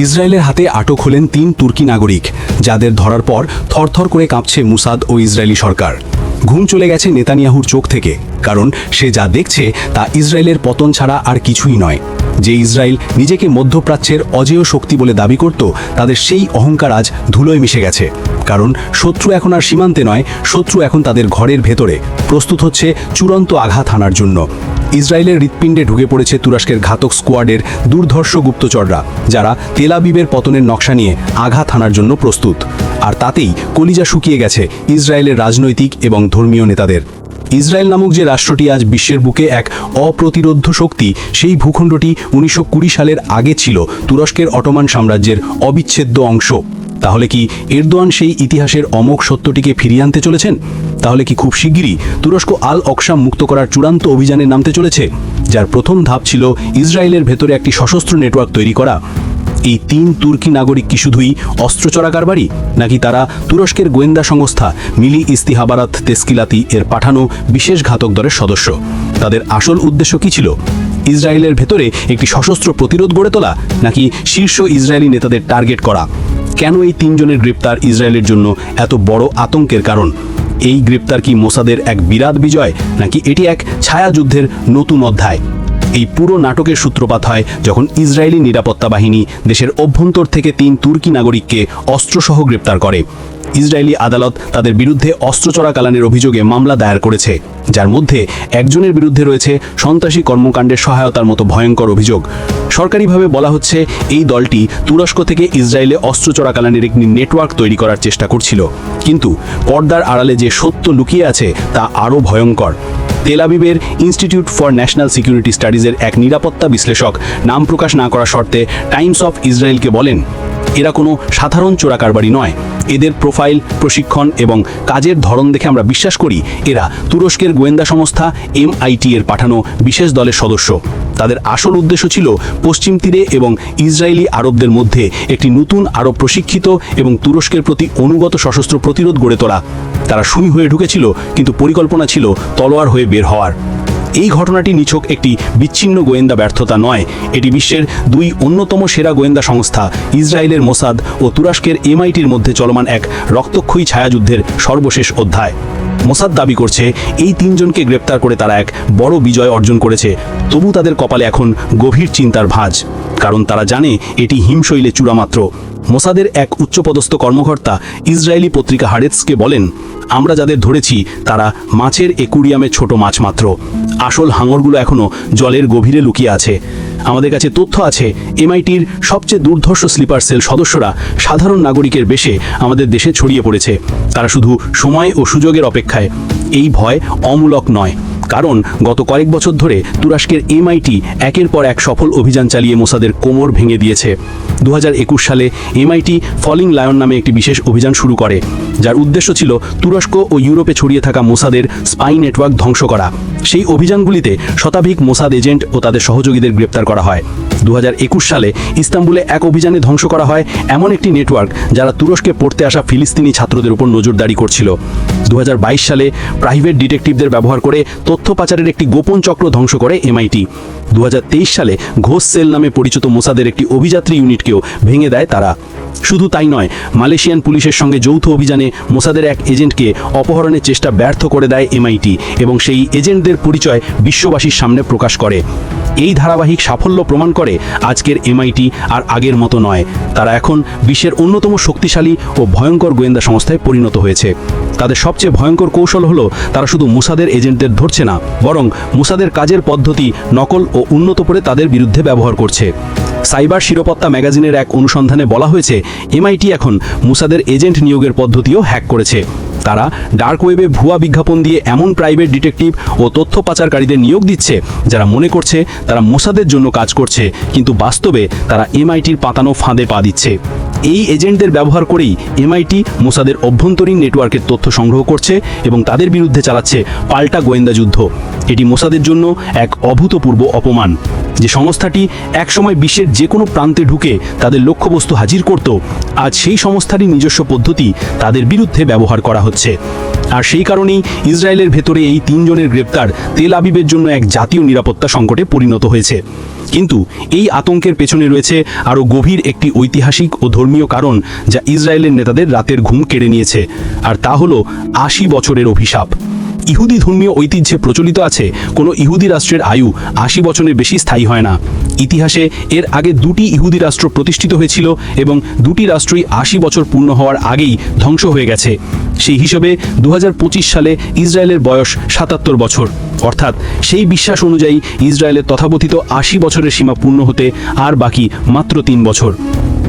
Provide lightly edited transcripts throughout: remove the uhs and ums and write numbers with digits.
ইসরায়েলের হাতে আটক হলেন 3 তুর্কি নাগরিক, যাদের ধরার পর থরথর করে কাঁপছে মুসাদ ও ইসরায়েলি সরকার। ঘুম চলে গেছে নেতানিয়াহুর চোখ থেকে, কারণ সে যা দেখছে তা ইসরায়েলের পতন ছাড়া আর কিছুই নয়। যে ইসরায়েল নিজেকে মধ্যপ্রাচ্যের অজেয় শক্তি বলে দাবি করত, তাদের সেই অহংকার আজ ধুলোয় মিশে গেছে। কারণ শত্রু এখন আর সীমান্তে নয়, শত্রু এখন তাদের ঘরের ভেতরে, প্রস্তুত হচ্ছে চূড়ান্ত আঘাত হানার জন্য। ইসরায়েলের হৃৎপিণ্ডে ঢুকে পড়েছে তুরস্কের ঘাতক স্কোয়াডের দুর্ধর্ষ গুপ্তচররা, যারা তেল আবিবের পতনের নকশা নিয়ে আঘাত হানার জন্য প্রস্তুত। আর তাতেই কলিজা শুকিয়ে গেছে ইসরায়েলের রাজনৈতিক এবং ধর্মীয় নেতাদের। ইসরায়েল নামক যে রাষ্ট্রটি আজ বিশ্বের বুকে এক অপ্রতিরোধ্য শক্তি, সেই ভূখণ্ডটি 1920 সালের আগে ছিল তুরস্কের অটোমান সাম্রাজ্যের অবিচ্ছেদ্য অংশ। তাহলে কি এরদোয়ান সেই ইতিহাসের অমোঘ সত্যটিকে ফিরিয়ে আনতে চলেছেন? তাহলে কি খুব শিগগিরই তুরস্ক আল অকসা মুক্ত করার চূড়ান্ত অভিযানে নামতে চলেছে, যার প্রথম ধাপ ছিল ইসরায়েলের ভেতরে একটি সশস্ত্র নেটওয়ার্ক তৈরি করা? এই 3 তুর্কি নাগরিক কি শুধুই অস্ত্র চোরা কারবারি, নাকি তারা তুরস্কের গোয়েন্দা সংস্থা মিলি ইস্তিহাবারাত তেস্কিলাতি এর পাঠানো বিশেষ ঘাতক দলের সদস্য? তাদের আসল উদ্দেশ্য কি ছিল? ইসরায়েলের ভেতরে একটি সশস্ত্র প্রতিরোধ গড়ে তোলা, নাকি শীর্ষ ইসরায়েলি নেতাদের টার্গেট করা? কেন এই 3 জনের গ্রেপ্তার ইসরায়েলের জন্য এত বড় আতঙ্কের কারণ? এই গ্রেপ্তার কি মোসাদের এক বিরাট বিজয়, নাকি এটি এক ছায়াযুদ্ধের নতুন অধ্যায়? এই পুরো নাটকের সূত্রপাত হয় যখন ইসরায়েলি নিরাপত্তা বাহিনী দেশের অভ্যন্তর থেকে 3 তুর্কি নাগরিককে অস্ত্রসহ গ্রেপ্তার করে। ইসরায়েলি আদালত তাদের বিরুদ্ধে অস্ত্র চোরাচালানের অভিযোগে মামলা দায়ের করেছে, যার মধ্যে একজনের বিরুদ্ধে রয়েছে সন্ত্রাসী কর্মকাণ্ডের সহায়তার মতো ভয়ঙ্কর অভিযোগ। সরকারিভাবে বলা হচ্ছে, এই দলটি তুরস্ক থেকে ইসরায়েলে অস্ত্র চোরাচালানের একটি নেটওয়ার্ক তৈরি করার চেষ্টা করছিল। কিন্তু পর্দার আড়ালে যে সত্য লুকিয়ে আছে তা আরও ভয়ঙ্কর। তেল আবিবের ইনস্টিটিউট ফর ন্যাশনাল সিকিউরিটি স্টাডিজের এক নিরাপত্তা বিশ্লেষক নাম প্রকাশ না করার শর্তে টাইমস অফ ইসরায়েলকে বলেন, এরা কোনো সাধারণ চোরাকারবারি নয়। এদের প্রোফাইল, প্রশিক্ষণ এবং কাজের ধরন দেখে আমরা বিশ্বাস করি এরা তুরস্কের গোয়েন্দা সংস্থা MIT এর পাঠানো বিশেষ দলের সদস্য। তাদের আসল উদ্দেশ্য ছিল পশ্চিম তীরে এবং ইসরায়েলি আরবদের মধ্যে একটি নতুন, আরও প্রশিক্ষিত এবং তুরস্কের প্রতি অনুগত সশস্ত্র প্রতিরোধ গড়ে তোলা। তারা সুই হয়ে ঢুকেছিল, কিন্তু পরিকল্পনা ছিল তলোয়ার হয়ে বের হওয়ার। এই ঘটনাটি নিছক একটি বিচ্ছিন্ন গোয়েন্দা ব্যর্থতা নয়, এটি বিশ্বের 2 অন্যতম সেরা গোয়েন্দা সংস্থা ইসরায়েলের মোসাদ ও তুরস্কের MITর মধ্যে চলমান এক রক্তক্ষয়ী ছায়াযুদ্ধের সর্বশেষ অধ্যায়। মোসাদ দাবি করছে, এই 3 জনকে গ্রেপ্তার করে তারা এক বড় বিজয় অর্জন করেছে। তবু তাদের কপালে এখন গভীর চিন্তার ভাঁজ, কারণ তারা জানে এটি হিমশৈলে চূড়ামাত্র। মোসাদের এক উচ্চপদস্থ কর্মকর্তা ইসরায়েলি পত্রিকা হারেৎসকে বলেন, আমরা যাদের ধরেছি তারা মাছের একুরিয়ামে ছোট মাছ মাত্র। আসল হাঙরগুলো এখনও জলের গভীরে লুকিয়ে আছে। আমাদের কাছে তথ্য আছে, MITর সবচেয়ে দুর্ধর্ষ স্লিপার সেল সদস্যরা সাধারণ নাগরিকের বেশে আমাদের দেশে ছড়িয়ে পড়েছে। তারা শুধু সময় ও সুযোগের অপেক্ষায়। এই ভয় অমূলক নয়, কারণ গত কয়েক বছর ধরে তুরস্কের MIT একের পর এক সফল অভিযান চালিয়ে মোসাদের কোমর ভেঙে দিয়েছে। 2021 সালে MIT ফলিং লায়ন নামে একটি বিশেষ অভিযান শুরু করে, যার উদ্দেশ্য ছিল তুরস্ক ও ইউরোপে ছড়িয়ে থাকা মোসাদের স্পাই নেটওয়ার্ক ধ্বংস করা। সেই অভিযানগুলিতে শতাধিক মোসাদ এজেন্ট ও তাদের সহযোগীদের গ্রেপ্তার করা হয়। 2021 সালে ইস্তাম্বুলে এক অভিযানে ধ্বংস করা হয় এমন একটি নেটওয়ার্ক যারা তুরস্কে পড়তে আসা ফিলিস্তিনি ছাত্রদের উপর নজরদারি করছিল। 2022 সালে প্রাইভেট ডিটেকটিভদের ব্যবহার করে তথ্য পাচারের একটি গোপন চক্র ধ্বংস করে MIT। 2023 সালে ঘোষ সেল নামে পরিচিত মোসাদের একটি অভিযাত্রী ইউনিটকেও ভেঙে দেয় তারা। শুধু তাই নয়, মালয়েশিয়ান পুলিশের সঙ্গে যৌথ অভিযানে মোসাদের এক এজেন্টকে অপহরণের চেষ্টা ব্যর্থ করে দেয় MIT এবং সেই এজেন্টদের পরিচয় বিশ্ববাসীর সামনে প্রকাশ করে। এই ধারাবাহিক সাফল্য প্রমাণ করে আজকের MIT আর আগের মতো নয়। তারা এখন বিশ্বের অন্যতম শক্তিশালী ও ভয়ঙ্কর গোয়েন্দা সংস্থায় পরিণত হয়েছে। তাদের সবচেয়ে ভয়ঙ্কর কৌশল হলো, তারা শুধু মোসাদের এজেন্টদের ধরছে না, বরং মোসাদের কাজের পদ্ধতি নকল ও উন্নত করে তাদের বিরুদ্ধে ব্যবহার করছে। সাইবার নিরাপত্তা ম্যাগাজিনের এক অনুসন্ধানে বলা হয়েছে, MIT এখন মোসাদের এজেন্ট নিয়োগের পদ্ধতিও হ্যাক করেছে। তারা ডার্ক ওয়েবে ভুয়া বিজ্ঞাপন দিয়ে এমন প্রাইভেট ডিটেকটিভ ও তথ্য পাচারকারীদের নিয়োগ দিচ্ছে যারা মনে করছে তারা মোসাদের জন্য কাজ করছে, কিন্তু বাস্তবে তারা MITর পাতানো ফাঁদে পা দিচ্ছে। এই এজেন্টদের ব্যবহার করেই MIT মোসাদের অভ্যন্তরীণ নেটওয়ার্কের তথ্য সংগ্রহ করছে এবং তাদের বিরুদ্ধে চালাচ্ছে পাল্টা গোয়েন্দা যুদ্ধ। এটি মোসাদের জন্য এক অভূতপূর্ব অপমান। যে সংস্থাটি একসময় বিশ্বের যে কোনো প্রান্তে ঢুকে তাদের লক্ষ্যবস্তু হাজির করত, আজ সেই সংস্থারই নিজস্ব পদ্ধতি তাদের বিরুদ্ধে ব্যবহার করা হচ্ছে। আর সেই কারণেই ইসরায়েলের ভেতরে এই তিনজনের গ্রেপ্তার তেল আবিবের জন্য এক জাতীয় নিরাপত্তা সংকটে পরিণত হয়েছে। কিন্তু এই আতঙ্কের পেছনে রয়েছে আরও গভীর একটি ঐতিহাসিক ও ধর্মীয় কারণ, যা ইসরায়েলের নেতাদের রাতের ঘুম কেড়ে নিয়েছে। আর তা হলো ৮০ বছরের অভিশাপ। ইহুদি ধর্মীয় ঐতিহ্যে প্রচলিত আছে, কোনো ইহুদি রাষ্ট্রের আয়ু ৮০ বছরের বেশি স্থায়ী হয় না। ইতিহাসে এর আগে দুটি ইহুদি রাষ্ট্র প্রতিষ্ঠিত হয়েছিল এবং দুটি রাষ্ট্রই ৮০ বছর পূর্ণ হওয়ার আগেই ধ্বংস হয়ে গেছে। সেই হিসেবে ২০২৫ সালে ইসরায়েলের বয়স ৭৭ বছর, অর্থাৎ সেই বিশ্বাস অনুযায়ী ইসরায়েলের তথাকথিত ৮০ বছরের সীমা পূর্ণ হতে আর বাকি মাত্র ৩ বছর।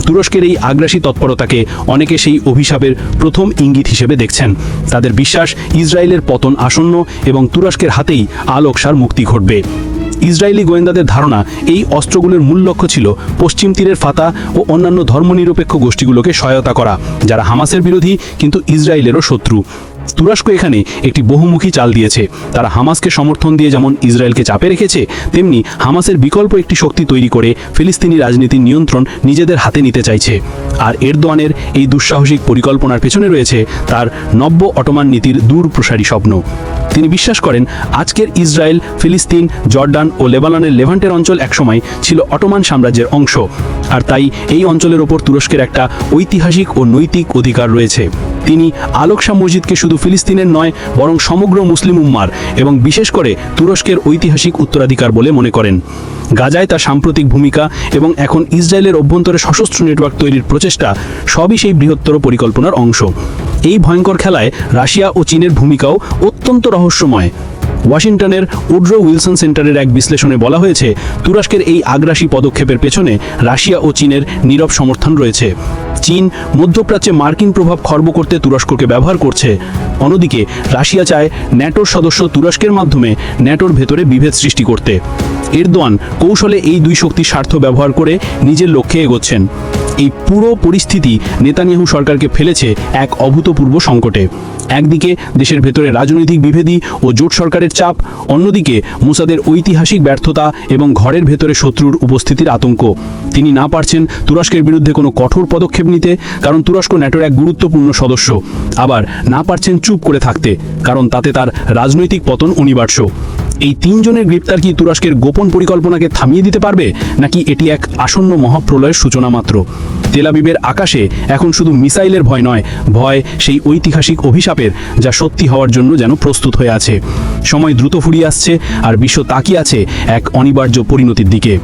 তুরস্কের এই আগ্রাসী তৎপরতাকে অনেকে সেই অভিশাপের প্রথম ইঙ্গিত হিসেবে দেখছেন। তাদের বিশ্বাস, ইসরায়েলের পতন আসন্ন এবং তুরস্কের হাতেই আল-আকসার মুক্তি ঘটবে। ইসরায়েলি গোয়েন্দাদের ধারণা, এই অস্ত্রগুলোর মূল লক্ষ্য ছিল পশ্চিম তীরের ফাতা ও অন্যান্য ধর্মনিরপেক্ষ গোষ্ঠীগুলোকে সহায়তা করা, যারা হামাসের বিরোধী কিন্তু ইসরায়েলেরও শত্রু। তুরস্ক এখানে একটি বহুমুখী চাল দিয়েছে। তারা হামাসকে সমর্থন দিয়ে যেমন ইসরায়েলকে চাপে রেখেছে, তেমনি হামাসের বিকল্প একটি শক্তি তৈরি করে ফিলিস্তিনি রাজনীতির নিয়ন্ত্রণ নিজেদের হাতে নিতে চাইছে। আর এরদোয়ানের এই দুঃসাহসিক পরিকল্পনার পেছনে রয়েছে তার নব্য অটোমান নীতির দূরপ্রসারী স্বপ্ন। তিনি বিশ্বাস করেন, আজকের ইসরায়েল, ফিলিস্তিন, জর্ডান ও লেবাননের লেভান্টের অঞ্চল একসময় ছিল অটোমান সাম্রাজ্যের অংশ। আর তাই এই অঞ্চলের ওপর তুরস্কের একটা ঐতিহাসিক ও নৈতিক অধিকার রয়েছে। তিনি আল-আকসা মসজিদকে শুধু ফিলিস্তিনের নয়, বরং সমগ্র মুসলিম উম্মার এবং বিশেষ করে তুরস্কের ঐতিহাসিক উত্তরাধিকার বলে মনে করেন। গাজায় তার সাম্প্রতিক ভূমিকা এবং এখন ইসরায়েলের অভ্যন্তরে সশস্ত্র নেটওয়ার্ক তৈরির প্রচেষ্টা সবই সেই বৃহত্তর পরিকল্পনার অংশ। এই ভয়ঙ্কর খেলায় রাশিয়া ও চীনের ভূমিকাও অত্যন্ত রহস্যময়। ওয়াশিংটনের উড্রো উইলসন সেন্টারের এক বিশ্লেষণে বলা হয়েছে, তুরস্কের এই আগ্রাসী পদক্ষেপের পেছনে রাশিয়া ও চীনের নীরব সমর্থন রয়েছে। চীন মধ্যপ্রাচ্যে মার্কিন প্রভাব খর্ব করতে তুরস্ককে ব্যবহার করছে। অন্যদিকে রাশিয়া চায় ন্যাটোর সদস্য তুরস্কের মাধ্যমে ন্যাটোর ভেতরে বিভেদ সৃষ্টি করতে। এরদোয়ান কৌশলে এই দুই শক্তির স্বার্থ ব্যবহার করে নিজের লক্ষ্যে এগোচ্ছেন। এই পুরো পরিস্থিতি নেতানিয়াহু সরকারকে ফেলেছে এক অভূতপূর্ব সংকটে। একদিকে দেশের ভেতরে রাজনৈতিক বিভেদী ও জোট সরকারের চাপ, অন্যদিকে মুসাদের ঐতিহাসিক ব্যর্থতা এবং ঘরের ভেতরে শত্রুর উপস্থিতির আতঙ্ক। তিনি না পারছেন তুরস্কের বিরুদ্ধে কোনো কঠোর পদক্ষেপ নিতে, কারণ তুরস্ক ন্যাটোর এক গুরুত্বপূর্ণ সদস্য। আবার না পারছেন চুপ করে থাকতে, কারণ তাতে তার রাজনৈতিক পতন অনিবার্য। এই তিনজনের গ্রেপ্তার কি তুরস্কের গোপন পরিকল্পনাকে থামিয়ে দিতে পারবে, নাকি এটি এক আসন্ন মহাপ্রলয়ের সূচনা মাত্র? তেল আবিবের আকাশে এখন শুধু মিসাইলের ভয় নয়, ভয় সেই ঐতিহাসিক অভিশাপের, যা সত্যি হওয়ার জন্য যেন প্রস্তুত হয়ে আছে। সময় দ্রুত ফুরিয়ে আসছে, আর বিশ্ব তাকিয়ে আছে এক অনিবার্য পরিণতির দিকে।